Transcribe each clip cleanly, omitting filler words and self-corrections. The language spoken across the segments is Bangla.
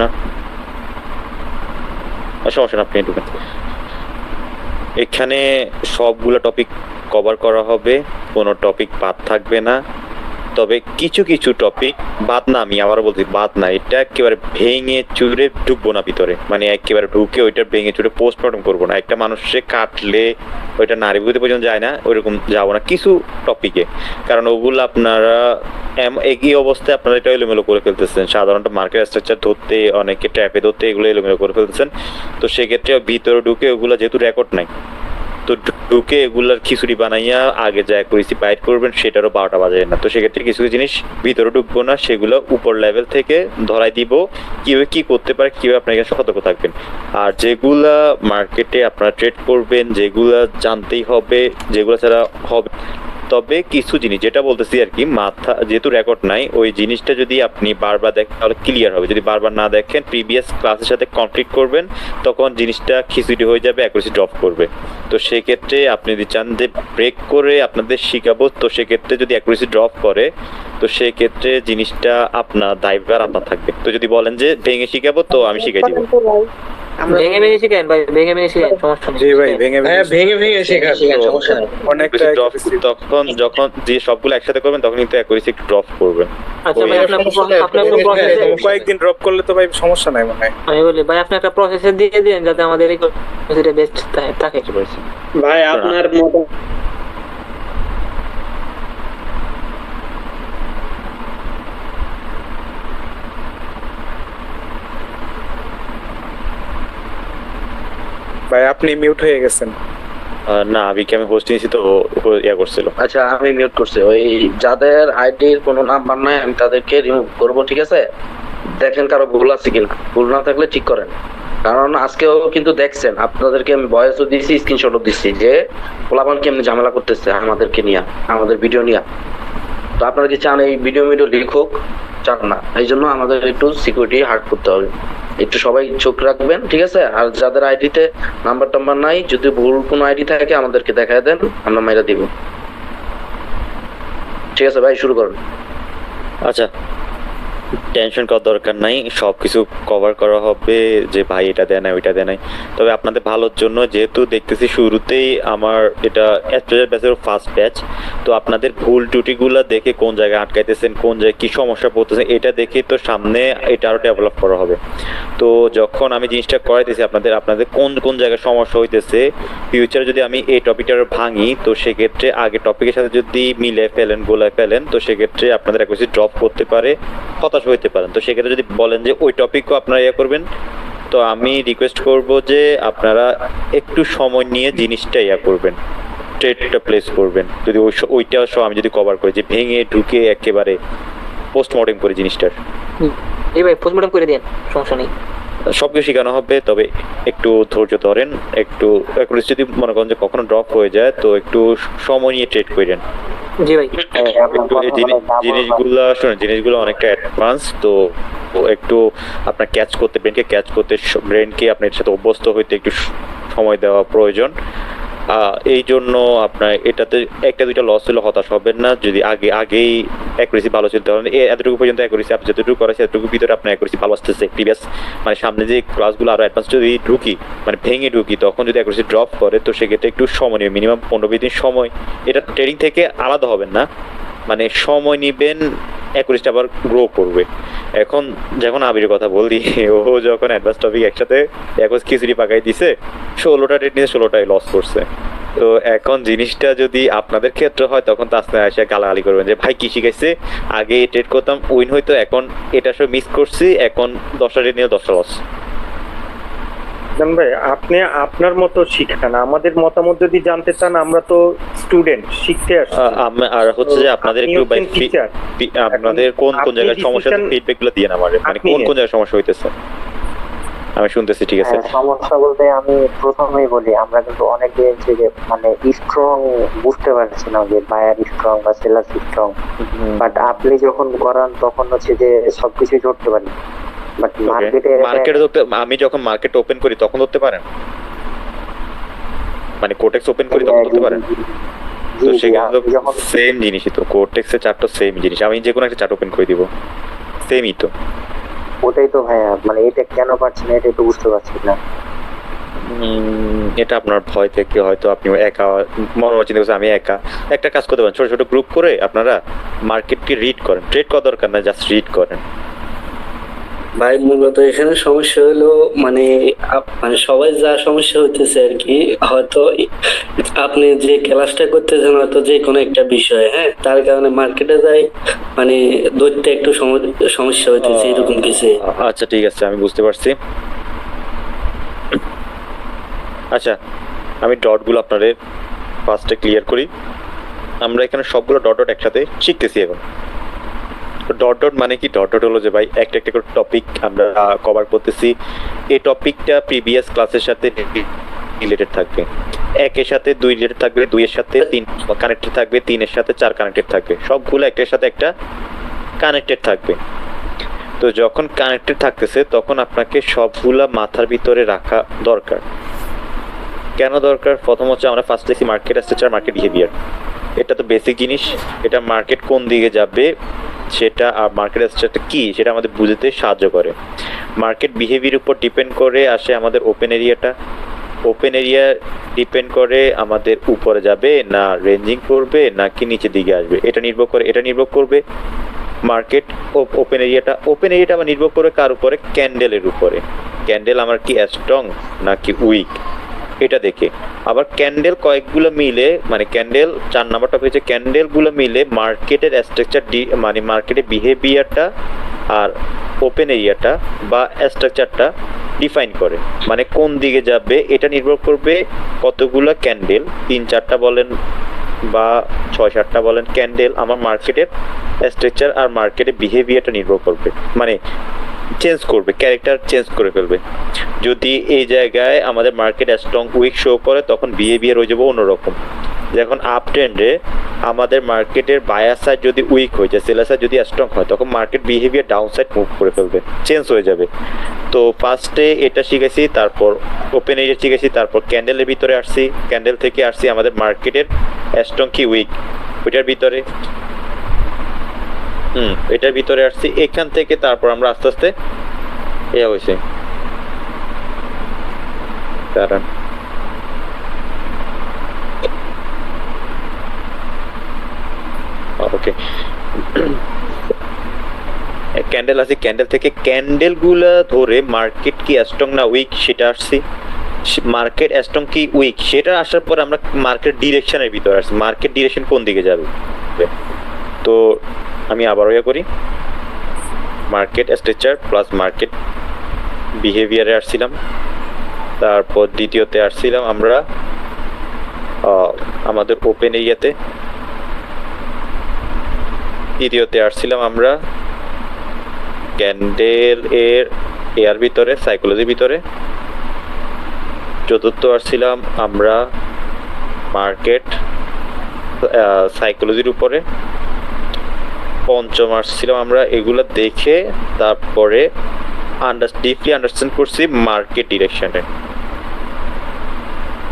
না, সমস্যা না, আপনি ঢুকেন। এখানে সবগুলো টপিক কভার করা হবে, কোনো টপিক বাদ থাকবে না। তবে কিছু কিছু টপিক বাদ না, আমি আবার বলছি বাদ না, এটা একেবারে ভেঙে চুরে ঢুকবো না ভিতরে, মানে একেবারে ঢুকে ওইটা ভেঙে চুরে পোস্টমর্টম করবো না। একটা মানুষে কাটলে ওইটা নারী বুঝতে পর্যন্ত যায় না, ওইরকম যাবো না কিছু টপিকে, কারণ ওগুলো আপনারা একই অবস্থায় আপনারা এটা এলোমেলো করে ফেলতেছেন। সাধারণত মার্কেট স্ট্রাকচার ধরতে, অনেকে ট্র্যাপে ধরতে এগুলো এলোমেলো করে ফেলতেছেন। তো সেক্ষেত্রে ভিতরে ঢুকে ওগুলো যেহেতু রেকর্ড নাই, তো ঢুকে এগুলার খিচুড়ি বানাইয়া আগে যা করেছি বাইট করবেন, সেটারও 12টা বাজে না। তো সেক্ষেত্রে কিছু কিছু জিনিস ভিতরে ঢুকবো না, সেগুলো উপর লেভেল থেকে ধরাই দিব কিভাবে কি করতে পারে, কিভাবে আপনার এখানে সতর্ক থাকবেন। আর যেগুলা মার্কেটে আপনারা ট্রেড করবেন, যেগুলা জানতেই হবে, যেগুলো ছাড়া হবে, তবে কিছু জিনিস যেটা বলতেছি আর কি, মাথা যেহেতু রেকর্ড নাই, ওই জিনিসটা যদি আপনি বারবার দেখেন তাহলে ক্লিয়ার হবে। যদি বারবার না দেখেন, প্রিভিয়াস ক্লাসের সাথে কমপ্লিট করবেন, তখন জিনিসটা খিচুড়ি হয়ে যাবে, অ্যাকুরেসি ড্রপ করবে। তো সেক্ষেত্রে আপনি যদি চান যে ব্রেক করে আপনাদের শিখাবো, তো সেক্ষেত্রে যদি অ্যাকুরেসি ড্রপ করে, তো সেক্ষেত্রে জিনিসটা আপনার দায়ভার আপনার থাকবে। তো যদি বলেন যে ভেঙে শিখাবো, তো আমি শিখাই দিব। ভেঙে ভেঙে শিখেন ভাই, ভেঙে ভেঙে শিখেন, সমস্যা নেই। জি ভাই, ভেঙে ভেঙে শেখার সমস্যা নেই। অনেকটা তখন যখন যে সবগুলো একসাথে করবেন, তখন কিন্তু অ্যাকুরেসি একটু ড্রপ করবে। আচ্ছা ভাই, আপনার প্রসেসে কয়েকদিন ড্রপ করলে তো ভাই সমস্যা নাই মনে হয়। আমি বলি ভাই, আপনি একটা প্রসেসে দিয়ে দিন যাতে আমাদের এই কোর্সটা বেস্ট থাকে। ভাই আপনার মতো ভাই আপনি মিউট হয়ে গেছেন। না, আবিকে আমি হোস্ট নিয়েছি, তো ইয়া করছিল। আচ্ছা, আমি মিউট করছি। ওই যাদের আইডির কোনো নাম্বার নাই আমি তাদেরকে রিমুভ করবো, ঠিক আছে? দেখেন কারো ভুল আছে কিনা, ভুল না থাকলে ঠিক করেন। কারণ আজকেও কিন্তু দেখছেন, আপনাদেরকে আমি ভয়েসও দিচ্ছি, স্ক্রিনশটও দিচ্ছি যে পোলাপান কেমনি ঝামেলা করতেছে আমাদেরকে নিয়ে, আমাদের ভিডিও নিয়ে। তো আপনারা কি চান এই ভিডিও লিখুক? চান না, এই জন্য আমাদের একটু সিকিউরিটি হার্ড করতে হবে। একটু সবাই চোখ রাখবেন, ঠিক আছে? আর যাদের আইডিতে নাম্বার টাম্বার নাই, যদি ভুল কোনো আইডি থাকে আমাদেরকে দেখায় দেন, আমরা মাইরা দিব। ঠিক আছে ভাই, শুরু করুন। আচ্ছা, টেনশন করার দরকার নাই, সবকিছু কভার করা হবে। যে ভাই এটা দেয় না, ওইটা দেয় নাই, তবে আপনাদের ভালোর জন্য, যেহেতু দেখতেছি শুরুতেই আমার এটা ব্যাচের ফার্স্ট ব্যাচ, তো আপনাদের ভুল ত্রুটিগুলো দেখে কোন জায়গায় আটকাইতেছেন, কোন জায়গায় কি সমস্যা পড়তেছেন, এটা দেখে তো সামনে এটা আরো ডেভেলপ করা হবে। তো যখন আমি জিনিসটা করাইতেছি আপনাদের কোন কোন জায়গায় সমস্যা হইতেছে, ফিউচারে যদি আমি এই টপিকটা ভাঙি, তো সেক্ষেত্রে আগে টপিকের সাথে যদি মিলে ফেলেন, গোলায় ফেলেন, তো সেক্ষেত্রে আপনাদের অ্যাকুরেসি ড্রপ করতে পারে, হতাশ হইতে পারেন। তো সেক্ষেত্রে যদি বলেন যে ওই টপিকও আপনারা ইয়ে করবেন, তো আমি রিকোয়েস্ট করব যে আপনারা একটু সময় নিয়ে জিনিসটা ইয়া করবেন, ট্রেডটা প্লেস করবেন। যদি ওইটা সহ আমি যদি কভার করি, যে ভেঙে ঢুকে একেবারে পোস্টমর্টেম করে জিনিসটার, এই ভাই পোস্টমর্টম করে দেন, সমস্যা নেই। সবকিছু শেখানো হবে, তবে একটু ধৈর্য ধরেন, একটু যদি মনে করেন যে কখনো ড্রপ হয়ে যায়, তো একটু সময় নিয়ে ট্রেড করেন। জি ভাই, জিনিসগুলো শুনুন, জিনিসগুলো অনেকটা অ্যাডভান্স, তো একটু আপনার ব্রেনকে ক্যাচ করতে, ব্রেনকে আপনার সাথে অভ্যস্ত হইতে একটু সময় দেওয়া প্রয়োজন। এই জন্য আপনার এটাতে একটা দুইটা লস হলে হতাশ হবেন না। যদি আগেই অ্যাকুরেসি ভালো ছিল, তাহলে এতটুকু পর্যন্ত অ্যাকুরেসি আপনি যতটুকু করেছে এতটুকু ভিতরে আপনার অ্যাকুরেসি ভালো আসতেছে। প্রিভিয়াস মানে সামনে যে ক্লাসগুলো আরো অ্যাডভান্স যদি ঢুকি, মানে ভেঙে ঢুকি, তখন যদি অ্যাকুরেসি ড্রপ করে, তো সেক্ষেত্রে একটু সময় নেবে, মিনিমাম 15-20 দিন সময়। এটা ট্রেডিং থেকে আলাদা হবেন না, মানে সময় নিবেন, অ্যাকুরেসিটা আবার গ্রো করবে। এখন যখন আবির কথা বলি, ও যখন অ্যাডভান্স টপিক একসাথে খিচুড়ি পাকাই দিছে, 16টা ট্রেড নিয়ে 16টাই লস করছে। তো এখন জিনিসটা যদি আপনাদের ক্ষেত্রে হয়, তখন তো আস্তে এসে গালাগালি করবেন যে ভাই কি শিখাইছে, আগে ট্রেড করতাম উইন হইতো, এখন এটা সব মিস করছি, এখন 10টা ট্রেড নিয়ে 10টা লস। ভাই আপনি আপনার মতো শিখান, আমাদের মতামত যদি জানতে চান, আমরা তো স্টুডেন্ট, শিখতে আসছি। আর হচ্ছে যে আপনাদের একটু আপনাদের কোন কোন জায়গায় সমস্যা, ফিডব্যাক গুলো দিয়ে আমাদের, মানে কোন কোন জায়গায় সমস্যা হইতেছে আমি শুনতেছি। ঠিক আছে, সমস্যা বলতে আমি প্রথমেই বলি, আমরা কিন্তু অনেকে যে মানে স্ট্রং বুঝতে পারছি না, যে বায়ার স্ট্রং বা সেলার স্ট্রং, বাট আপনি যখন করান তখন হচ্ছে যে সবকিছু ধরতে পারি। বাট মার্কেটে আমি যখন মার্কেট ওপেন করি তখন ধরতে পারেন, মানে কোটেক্স ওপেন করি তখন ধরতে পারেন। তো সেখানে তো সেম জিনিসই, তো কোটেক্সের চার্টও সেম জিনিস, আমি যে কোনো একটা চার্ট ওপেন করে দিব, সেমই তো। ওটাই তো ভাইয়া, মানে এটা কেন পারছি না এটাই তো বুঝতে পারছি না। এটা আপনার ভয় থেকে হয়তো আপনি একা মনে চিন্তা করছেন আমি একা। একটা কাজ করতে পারেন, ছোট ছোট গ্রুপ করে আপনারা মার্কেটকে রিড করেন, ট্রেড করা দরকার না, জাস্ট রিড করেন। ভাই মূলত এখানে সমস্যা হলো মানে মানে সবাই যা সমস্যা হইতেছে আর কি, হয়তো আপনি যে ক্লাসটা করতেছেন হয়তো যে কোনো একটা বিষয়, হ্যাঁ, তার কারণে মার্কেটে যাই মানে ধরতে একটু সমস্যা হইতেছে এরকম কিছু। আচ্ছা ঠিক আছে, আমি বুঝতে পারছি। আচ্ছা আমি ডটগুলো আপনাদের ফার্স্টে ক্লিয়ার করি। আমরা এখানে সবগুলো ডট ডট একসাথে শিখতেছি এখন। ডট ডট মানে কি? ডট ডট হলো যে ভাই একটা একটা করে টপিক আমরা কভার করতেছি। এই টপিকটা প্রিভিয়াস ক্লাসের সাথে রিলেটেড থাকবে। একের সাথে দুই রিলেটেড থাকবে, দুইয়ের সাথে তিন কানেক্টেড থাকবে, তিনের সাথে চার কানেক্টেড থাকবে, সবগুলো একটার সাথে একটা কানেক্টেড থাকবে। তো যখন কানেক্টেড থাকতেছে তখন আপনাকে সবগুলা মাথার ভিতরে রাখা দরকার। কেন দরকার? প্রথম হচ্ছে আমরা ফার্স্ট দেখি মার্কেট স্ট্রাকচার, মার্কেট বিহেভিয়ার। এটা তো বেসিক জিনিস। এটা মার্কেট কোন দিকে যাবে সেটা, আর মার্কেট স্ট্রাকচারটা কি সেটা আমাদের বুঝতে সাহায্য করে। মার্কেট বিহেভিয়ার উপর ডিপেন্ড করে আসে আমাদের ওপেন এরিয়াটা। ওপেন এরিয়া ডিপেন্ড করে আমাদের উপরে যাবে না রেঞ্জিং করবে নাকি নিচের দিকে আসবে, এটা নির্ভর করবে মার্কেট ওপেন এরিয়াটা আবার নির্ভর করে কার উপরে? ক্যান্ডেলের উপরে। ক্যান্ডেল আমার কি স্ট্রং নাকি উইক এটা দেখে। আবার ক্যান্ডেল কয়েকগুলো মিলে, মানে ক্যান্ডেল 4 নাম্বার টপিক হচ্ছে ক্যান্ডেলগুলো মিলে মার্কেটের স্ট্রাকচার মানে মার্কেটের বিহেভিয়ারটা আর ওপেন এরিয়াটা বা স্ট্রাকচারটা ডিফাইন করে। মানে কোন দিকে যাবে এটা নির্ভর করবে কতগুলো ক্যান্ডেল, 3-4টা বলেন বা 6-7টা বলেন ক্যান্ডেল আমার মার্কেটের স্ট্রাকচার আর মার্কেটের বিহেভিয়ারটা নির্ভর করবে, মানে চেঞ্জ করবে, ক্যারেক্টার চেঞ্জ করে ফেলবে। যদি এই জায়গায় আমাদের মার্কেট স্ট্রং উইক শো করে তখন বিহেভিয়ার হয়ে যাবে অন্যরকম। যখন আপ ট্রেন্ডে আমাদের মার্কেটের বায়ার সাইড যদি উইক হয়ে যায়, সেলার সাইড যদি স্ট্রং হয় তখন market behaviour down side move করে ফেলবে, চেঞ্জ হয়ে যাবে। তো ফার্স্টে এটা শিখেছি, তারপর ওপেন এরিয়া শিখেছি, তারপর ক্যান্ডেলের ভিতরে আসছি, ক্যান্ডেল থেকে আসছি আমাদের মার্কেটের স্ট্রং কি উইক ওইটার ভিতরে, এটার ভিতরে আসছি। এখান থেকে তারপর আমরা আস্তে আস্তে হয়েছে কারণ ওকে ক্যান্ডেল আছে, ক্যান্ডেল থেকে ক্যান্ডেল গুলা ধরে মার্কেট কি স্ট্রং না উইক সেটা আসছি। মার্কেট স্ট্রং কি উইক সেটা আসার পর আমরা মার্কেট ডিরেকশনের ভিতরে আসছি, মার্কেট ডিরেকশন কোন দিকে যাবে। তো আমি আবারও করি, মার্কেট স্ট্রাকচার প্লাস মার্কেট বিহেভিয়ারে আসছিলাম। তারপর দ্বিতীয়তে আসছিলাম আমরা আমাদের ওপেন এরিয়াতে। তৃতীয়তে আসছিলাম আমরা ক্যান্ডেল এর ভিতরে, সাইকোলজির ভিতরে। চতুর্থ আসছিলাম আমরা মার্কেট সাইকোলজির উপরে। পঞ্চম আসছিলাম আমরা এগুলো দেখে তারপরে ডিপলি আন্ডারস্ট্যান্ড করছি মার্কেট ডিরেকশনে।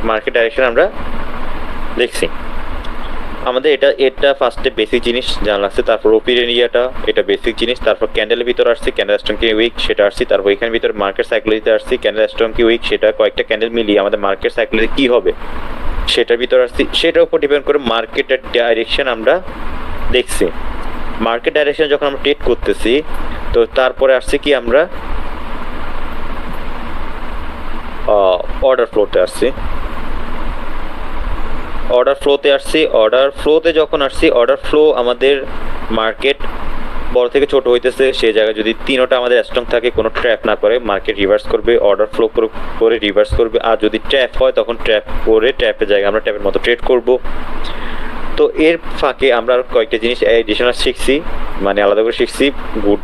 মার্কেট ডাইরেকশন আমরা দেখছি। আমাদের এটা ফার্স্টে বেসিক জিনিস জানা লাগছে। তারপর ওপেন এরিয়াটা এটা বেসিক জিনিস। তারপর ক্যান্ডেলের ভিতরে আসছি, ক্যান্ডেল স্ট্রং কি উইক সেটা আসছি। তারপর এখানের ভিতরে মার্কেট সাইকোলজিতে আসছি, ক্যান্ডেল স্ট্রং কি উইক সেটা কয়েকটা ক্যান্ডেল মিলিয়ে আমাদের মার্কেট সাইকোলজি কি হবে সেটার ভিতরে আসছি। সেটার উপর ডিপেন্ড করে মার্কেটের ডাইরেকশন আমরা দেখছি। মার্কেট ডাইরেকশন যখন আমরা ট্রেড করতেছি তো তারপরে আসছে কি আমরা অর্ডার ফ্লোতে আসছি। অর্ডার ফ্লোতে যখন আসছি, অর্ডার ফ্লো আমাদের মার্কেট বড় থেকে ছোট হইতেছে, সেই জায়গায় যদি তিনটা আমাদের স্ট্রং থাকে, কোনো ট্র্যাপ না করে মার্কেট রিভার্স করবে, অর্ডার ফ্লো করে রিভার্স করবে। আর যদি ট্র্যাপ হয় তখন ট্র্যাপ করে ট্র্যাপের জায়গায় আমরা ট্র্যাপের মতো ট্রেড করব। তো এর ফাঁকে আমরা কয়েকটা জিনিস এডিশনাল শিখছি, মানে আলাদা করে শিখছি। গুড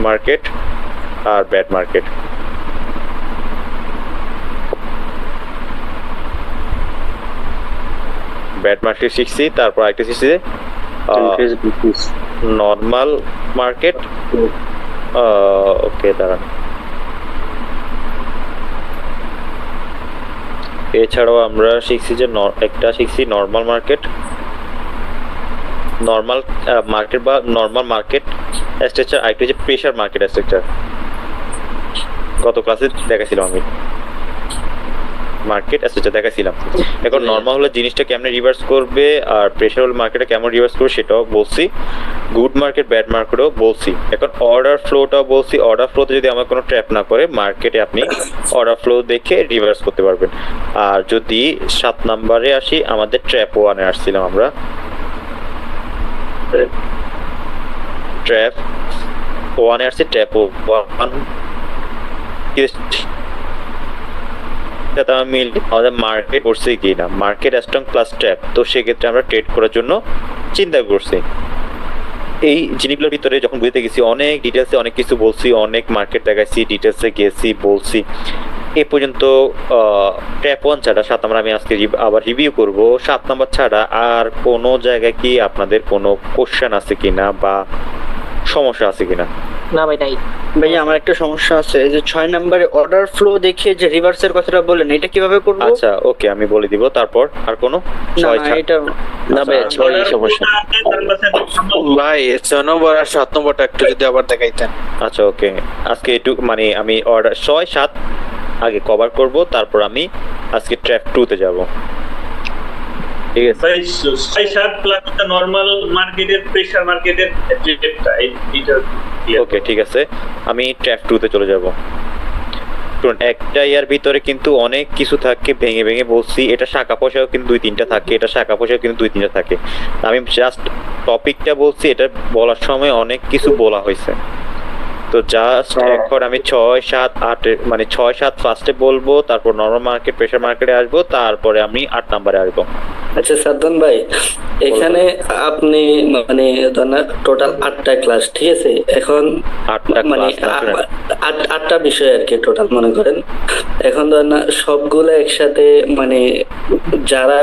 মার্কেট আর ব্যাড মার্কেট। ব্যাড মার্কেট শিখছি, তারপর আরেকটা শিখছি নর্মাল মার্কেট। ওকে দাঁড়ান, এছাড়াও আমরা শিখছি যে একটা শিখছি নর্মাল মার্কেট। নর্মাল মার্কেট বা নর্মাল মার্কেট স্ট্রাকচার, আরেকটা হচ্ছে প্রেসার মার্কেট স্ট্রাকচার। গত ক্লাসে দেখাছিলাম আমি মার্কেট স্ট্রাকচার দেখাছিলাম। এখন নর্মাল হলে জিনিসটা কেমনে রিভার্স করবে আর প্রেসার হলে মার্কেটে কেমন রিভার্স করবে সেটাও বলছি, গুড মার্কেট ব্যাড মার্কেটও বলছি। এখন অর্ডার ফ্লোটাও বলছি, অর্ডার ফ্লোতে যদি আমার কোনো ট্র্যাপ না করে মার্কেটে আপনি অর্ডার ফ্লো দেখে রিভার্স করতে পারবেন। আর যদি 7 নম্বরে আসি, আমাদের ট্র্যাপ 1-এ আসছিলাম আমরা, ট্র্যাপ 1-এ আসছি, ট্র্যাপ 1 আমাদের মার্কেট করছে কি না, মার্কেট স্ট্রং প্লাস ট্র্যাপ, তো সেক্ষেত্রে আমরা ট্রেড করার জন্য চিন্তা করছি। এই জিনিসগুলোর ভিতরে যখন বুঝতে গেছি অনেক ডিটেলসে অনেক কিছু বলছি, অনেক মার্কেট দেখাইছি, ডিটেলসে গেছি বলছি। এ পর্যন্ত ট্র্যাপ 1 ছাড়া 7 নম্বর আমি আজকে আবার রিভিউ করব। 7 নম্বর ছাড়া আর কোনো জায়গায় কি আপনাদের কোনো কোশ্চেন আছে কিনা বা সমস্যা আছে কিনা? না ভাই নাই। ভাইয়া আমার একটা সমস্যা আছে, এই যে 6 নম্বরে অর্ডার ফ্লো দেখে যে রিভার্সের কথাটা বললেন, এটা কিভাবে করব? আচ্ছা ওকে, আমি বলে দিব। তারপর আর কোনো না এটা না ভাই, ছয়ই সমস্যা। ভাই 6 নম্বর আর 7 নম্বরটা একটু যদি আবার দেখাইতেন। আচ্ছা ওকে, আজকে একটু মানে আমি অর্ডার 6-7 আগে কভার করব, তারপর আমি আজকে ট্র্যাপ 2-তে যাব। ঠিক আছে ভাই 6-7 প্লাস নরমাল মার্কেটের প্রেসার মার্কেটের রেটটা এটা ওকে ঠিক আছে, আমি ট্র্যাপ 2-তে চলে যাব। একটা ইয়ার ভিতরে কিন্তু অনেক কিছু থাকে, ভেঙে ভেঙে বলছি। এটা শাখা পয়সাও কিন্তু 2-3টা থাকে, এটা শাখা পয়সাও কিন্তু 2-3টা থাকে। আমি জাস্ট টপিকটা বলছি, এটা বলার সময় অনেক কিছু বলা হয়েছে। তো জাস্ট এখন আমি 6-7-8 মানে 6-7 ফার্স্টে বলবো, তারপর নরমাল মার্কেট প্রেসার মার্কেটে আসবো, তারপরে আমি 8 নম্বরে আসবো। আচ্ছা সাদ্দান ভাই, এখানে আপনি মানে টোটাল 8টা ক্লাস, ঠিক আছে? এখন 8টা মানে ক্লাস 8টা বিষয় আর কি টোটাল মনে করেন। এখন ধরেন না সবগুলো একসাথে মানে যারা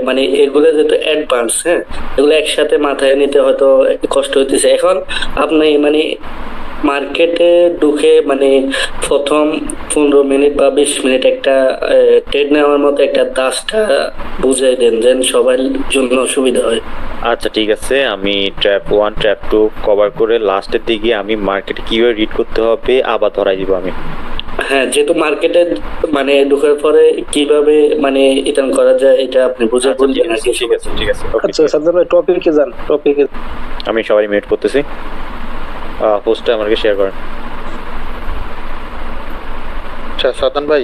মানে এগুলো যেহেতু অ্যাডভান্স, হ্যাঁ, এগুলো একসাথে মাথায় নিতে হয়তো একটু কষ্ট হইতেছে। এখন আপনি মানে মার্কেটে ঢুকে মানে প্রথম 15 মিনিট বা 20 মিনিট একটা ট্রেড নেওয়ার মতো একটা দাসটা বুঝাই দেন, যেন সবার জন্য সুবিধা হয়। আচ্ছা ঠিক আছে, আমি ট্র্যাপ 1 ট্র্যাপ 2 কভার করে লাস্টের দিকে আমি মার্কেটে কিভাবে রিড করতে হবে আবার ধরাই দিব আমি। হ্যাঁ, যেহেতু মার্কেটে মানে ঢোকার পরে কিভাবে মানে ইতান করা যায় এটা আপনি বুঝে বললেন আর কি। ঠিক আছে ঠিক আছে। আচ্ছা সাদ্দাম ভাই টপিকে যান, টপিকে আমি সবাই মিউট করতেছি, পোস্টটা আমাকে শেয়ার করেন। আচ্ছা সাদান ভাই